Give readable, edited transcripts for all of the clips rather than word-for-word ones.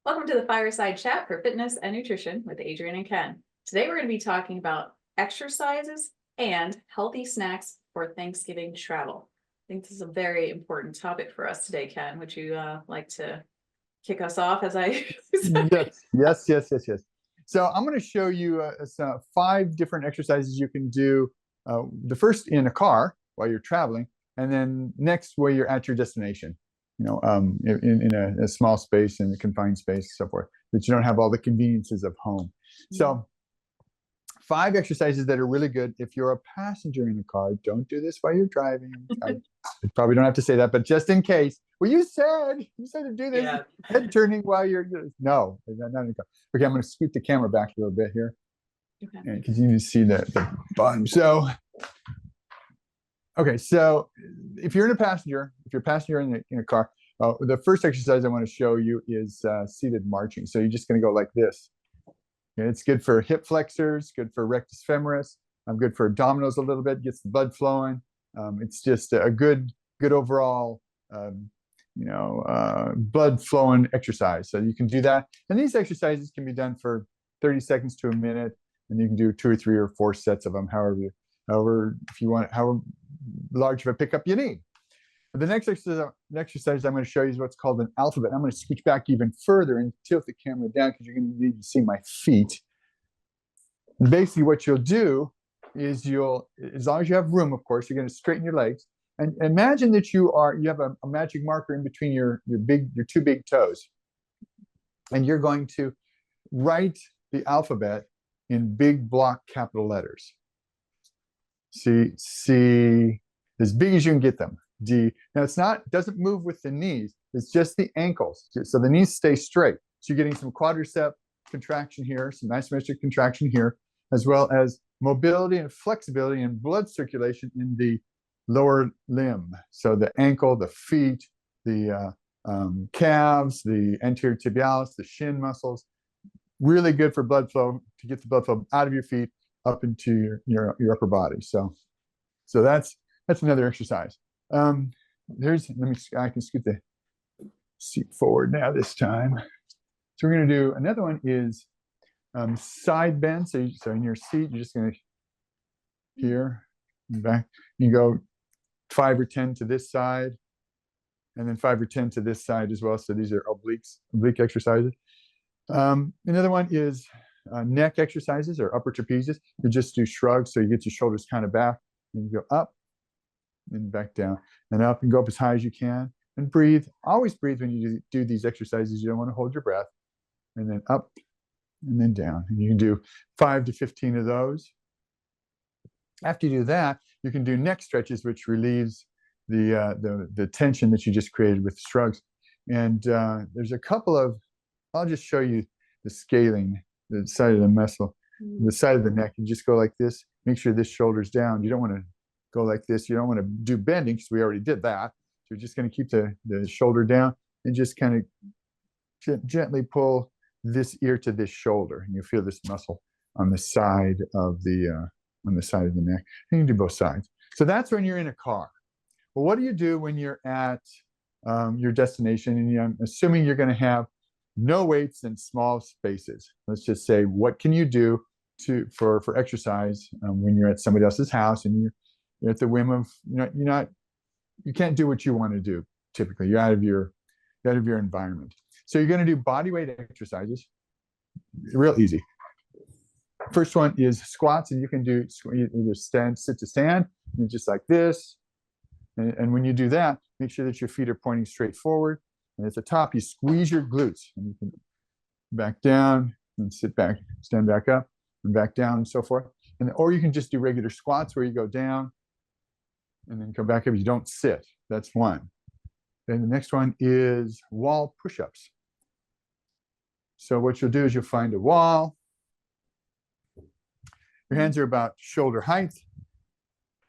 Welcome to the Fireside Chat for Fitness and Nutrition with Adrienne and Ken. Today we're going to be talking about exercises and healthy snacks for Thanksgiving travel. I think this is a very important topic for us today, Ken. Would you like to kick us off as I Yes. So I'm going to show you some 5 different exercises you can do. The first in a car while you're traveling, and then next while you're at your destination. In a small space, in a confined space, so forth, that you don't have all the conveniences of home. So 5 exercises that are really good. If you're a passenger in a car, don't do this while you're driving. I probably don't have to say that, but just in case. Well, you said to do this head turning while you're no, not in the car. Okay, I'm going to scoot the camera back a little bit here, because you can see the bottom. So, okay, so if you're a passenger in a car, the first exercise I want to show you is seated marching. So you're just going to go like this. Okay, it's good for hip flexors, good for rectus femoris. Good for abdominals a little bit, gets the blood flowing. It's just a good overall, blood flowing exercise. So you can do that. And these exercises can be done for 30 seconds to a minute, and you can do 2 or 3 or 4 sets of them, however, if you want, however large of a pickup you need. The next exercise I'm going to show you is what's called an alphabet. I'm going to scooch back even further and tilt the camera down because you're going to need to see my feet. And basically what you'll do is as long as you have room, of course, you're going to straighten your legs. And imagine that you have a magic marker in between your 2 big toes. And you're going to write the alphabet in big block capital letters. See, as big as you can get them. D. Now doesn't move with the knees. It's just the ankles. So the knees stay straight. So you're getting some quadricep contraction here, some isometric contraction here, as well as mobility and flexibility and blood circulation in the lower limb. So the ankle, the feet, the calves, the anterior tibialis, the shin muscles. Really good for blood flow, to get the blood flow out of your feet up into your upper body. So that's another exercise. I can scoot the seat forward now this time. So we're going to do another one is side bend. So in your seat, you're just going to here and back. You go 5 or 10 to this side, and then 5 or 10 to this side as well. So these are oblique exercises. Another one is neck exercises or upper trapezes. You just do shrugs, so you get your shoulders kind of back, and you go up and back down and up, and go up as high as you can, and breathe. Always breathe when you do these exercises. You don't want to hold your breath. And then up and then down, and you can do 5 to 15 of those. After you do that, you can do neck stretches, which relieves the tension that you just created with shrugs. And there's a couple of, I'll just show you the scaling, the side of the muscle, the side of the neck. You just go like this. Make sure this shoulder's down. You don't want to go like this. You don't want to do bending because we already did that. So you're just going to keep the shoulder down and just kind of gently pull this ear to this shoulder, and you feel this muscle on the side of the neck. And you can do both sides. So that's when you're in a car. Well, what do you do when you're at your destination? And I'm assuming you're going to have no weights and small spaces. Let's just say, what can you do for exercise when you're at somebody else's house and you're at the whim of, you can't do what you want to do. Typically, you're out of your environment. So you're going to do body weight exercises. Real easy. First one is squats, and you can do either sit to stand, and just like this. And when you do that, make sure that your feet are pointing straight forward. And at the top, you squeeze your glutes, and you can back down and sit back, stand back up, and back down, and so forth. Or you can just do regular squats where you go down and then come back up. You don't sit. That's one. Then the next one is wall push-ups. So what you'll do is you'll find a wall. Your hands are about shoulder height.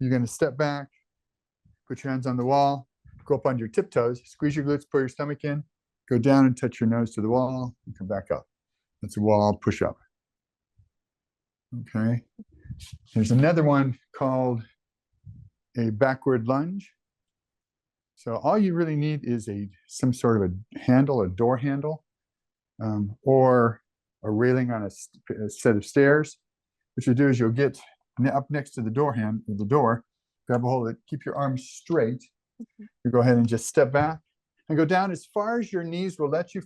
You're going to step back, put your hands on the wall, go up on your tiptoes, squeeze your glutes, pull your stomach in, go down and touch your nose to the wall, and come back up. That's a wall push-up. Okay. There's another one called a backward lunge. So all you really need is some sort of a handle, a door handle. or a railing on a set of stairs. What you do is you'll get up next to the door, grab a hold of it, keep your arms straight. You go ahead and just step back and go down as far as your knees will let you,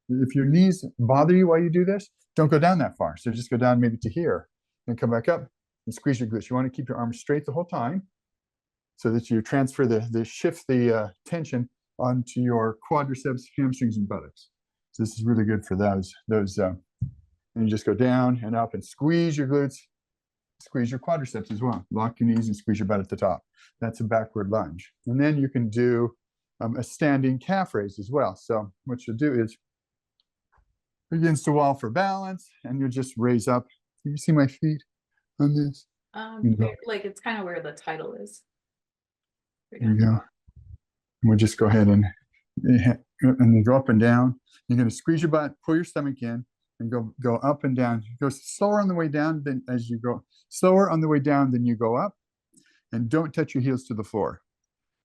if your knees bother you while you do this, don't go down that far. So just go down maybe to here and come back up and squeeze your glutes. You want to keep your arms straight the whole time so that you transfer shift the tension onto your quadriceps, hamstrings, and buttocks. So this is really good for those. And you just go down and up and squeeze your glutes, squeeze your quadriceps as well. Lock your knees and squeeze your butt at the top. That's a backward lunge. And then you can do a standing calf raise as well. So what you'll do is against the wall for balance, and you'll just raise up. Can you see my feet on this? Like it's kind of where the title is. There you go. We'll just go ahead and then go up and down. You're going to squeeze your butt, pull your stomach in, and go up and down. Go slower on the way down than as you go. Slower on the way down than you go up, and don't touch your heels to the floor.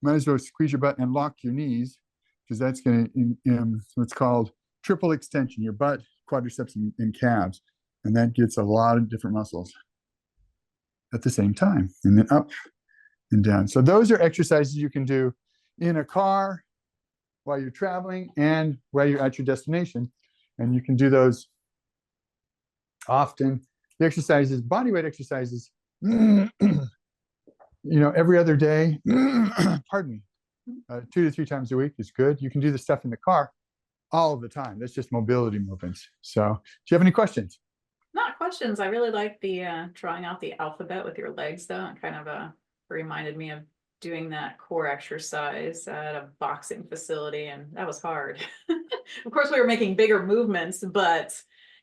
Might as well squeeze your butt and lock your knees, because that's going to what's called triple extension, your butt, quadriceps, and calves, and that gets a lot of different muscles at the same time, and then up and down. So those are exercises you can do in a car while you're traveling and while you're at your destination, and you can do those often. The exercises, body weight exercises, every other day, pardon me, 2 to 3 times a week is good. You can do the stuff in the car all the time. That's just mobility movements. So do you have any questions? Not questions. I really like the drawing out the alphabet with your legs, though. It kind of reminded me of doing that core exercise at a boxing facility, and that was hard. Of course, we were making bigger movements, but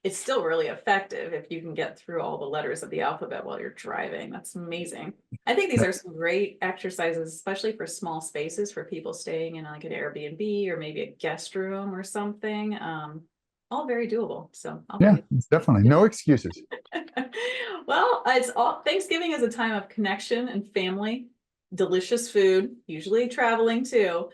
it's still really effective if you can get through all the letters of the alphabet while you're driving. That's amazing. I think these are some great exercises, especially for small spaces for people staying in like an Airbnb or maybe a guest room or something. All very doable. So yeah, definitely. No excuses. Well, Thanksgiving is a time of connection and family, delicious food, usually traveling too.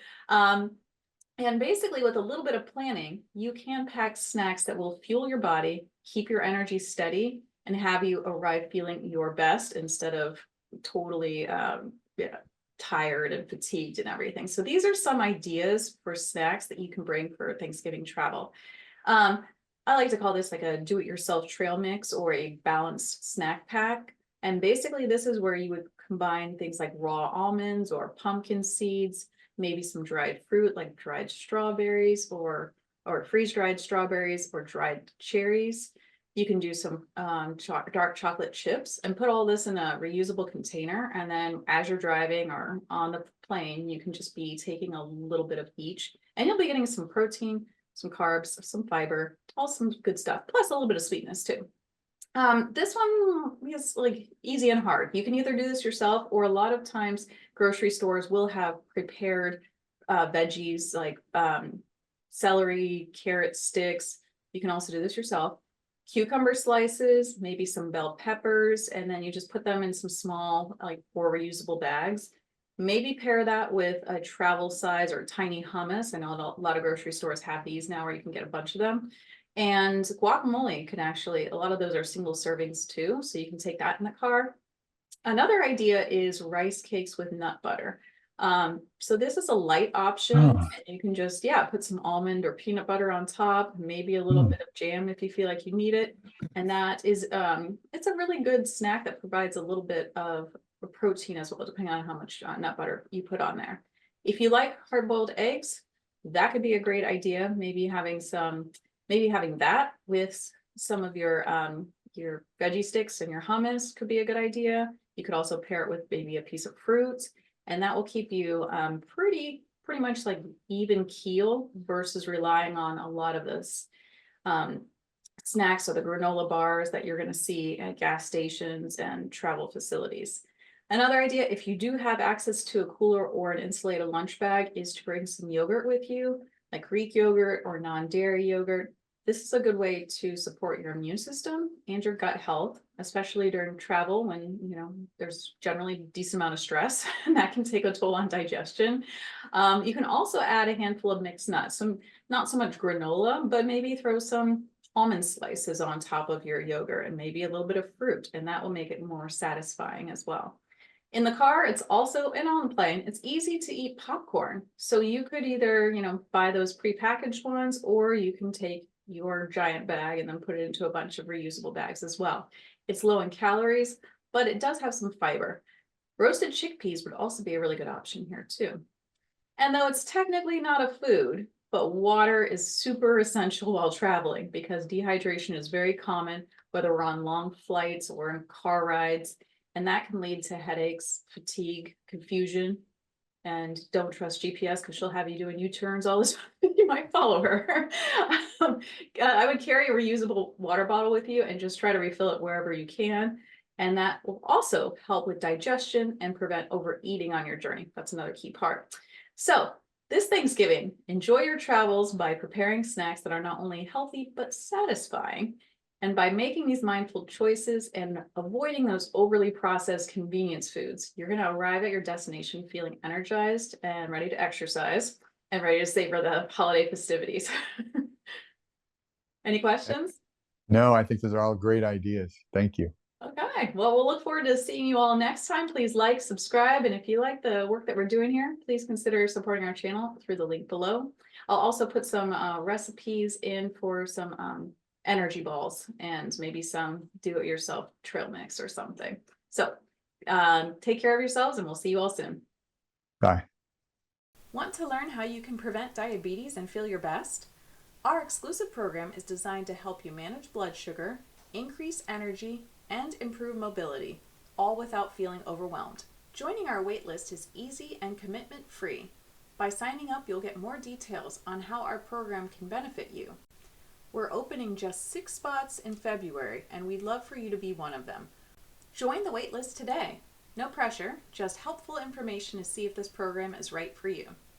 And basically with a little bit of planning, you can pack snacks that will fuel your body, keep your energy steady, and have you arrive feeling your best instead of totally tired and fatigued and everything. So these are some ideas for snacks that you can bring for Thanksgiving travel. I like to call this like a do-it-yourself trail mix or a balanced snack pack. And basically this is where you would combine things like raw almonds or pumpkin seeds, maybe some dried fruit like dried strawberries or freeze-dried strawberries or dried cherries. You can do some dark chocolate chips and put all this in a reusable container. And then as you're driving or on the plane, you can just be taking a little bit of each, and you'll be getting some protein, some carbs, some fiber, all some good stuff, plus a little bit of sweetness too. This one is like easy and hard. You can either do this yourself, or a lot of times grocery stores will have prepared veggies like celery, carrot sticks. You can also do this yourself. Cucumber slices, maybe some bell peppers, and then you just put them in some small, like 4 reusable bags. Maybe pair that with a travel size or tiny hummus. I know a lot of grocery stores have these now where you can get a bunch of them. And guacamole can actually, a lot of those are single servings too, so you can take that in the car. Another idea is rice cakes with nut butter. So this is a light option. Oh. You can just, put some almond or peanut butter on top, maybe a little bit of jam if you feel like you need it. And that is, it's a really good snack that provides a little bit of protein as well, depending on how much nut butter you put on there. If you like hard-boiled eggs, that could be a great idea. Maybe having that with some of your veggie sticks and your hummus could be a good idea. You could also pair it with maybe a piece of fruit, and that will keep you pretty much like even keel versus relying on a lot of this snacks or the granola bars that you're going to see at gas stations and travel facilities. Another idea, if you do have access to a cooler or an insulated lunch bag, is to bring some yogurt with you, like Greek yogurt or non-dairy yogurt. This is a good way to support your immune system and your gut health, especially during travel when, there's generally a decent amount of stress and that can take a toll on digestion. You can also add a handful of mixed nuts, some not so much granola, but maybe throw some almond slices on top of your yogurt and maybe a little bit of fruit, and that will make it more satisfying as well. In the car, it's also, and on the plane, it's easy to eat popcorn. So you could either, buy those prepackaged ones, or you can take your giant bag and then put it into a bunch of reusable bags as well. It's low in calories, but it does have some fiber. Roasted chickpeas would also be a really good option here too. And though it's technically not a food, but water is super essential while traveling because dehydration is very common, whether we're on long flights or in car rides. And that can lead to headaches, fatigue, confusion, and don't trust GPS because she'll have you doing U-turns all the time. You might follow her. I would carry a reusable water bottle with you and just try to refill it wherever you can. And that will also help with digestion and prevent overeating on your journey. That's another key part. So this Thanksgiving, enjoy your travels by preparing snacks that are not only healthy, but satisfying. And by making these mindful choices and avoiding those overly processed convenience foods, you're going to arrive at your destination feeling energized and ready to exercise and ready to savor the holiday festivities. Any questions? No, I think those are all great ideas. Thank you. Okay, well, we'll look forward to seeing you all next time. Please like, subscribe, and if you like the work that we're doing here, please consider supporting our channel through the link below. I'll also put some recipes in for some energy balls and maybe some do-it-yourself trail mix or something. So take care of yourselves and we'll see you all soon. Bye. Want to learn how you can prevent diabetes and feel your best? Our exclusive program is designed to help you manage blood sugar, increase energy, and improve mobility, all without feeling overwhelmed. Joining our waitlist is easy and commitment-free. By signing up, you'll get more details on how our program can benefit you. We're opening just 6 spots in February, and we'd love for you to be one of them. Join the waitlist today. No pressure, just helpful information to see if this program is right for you.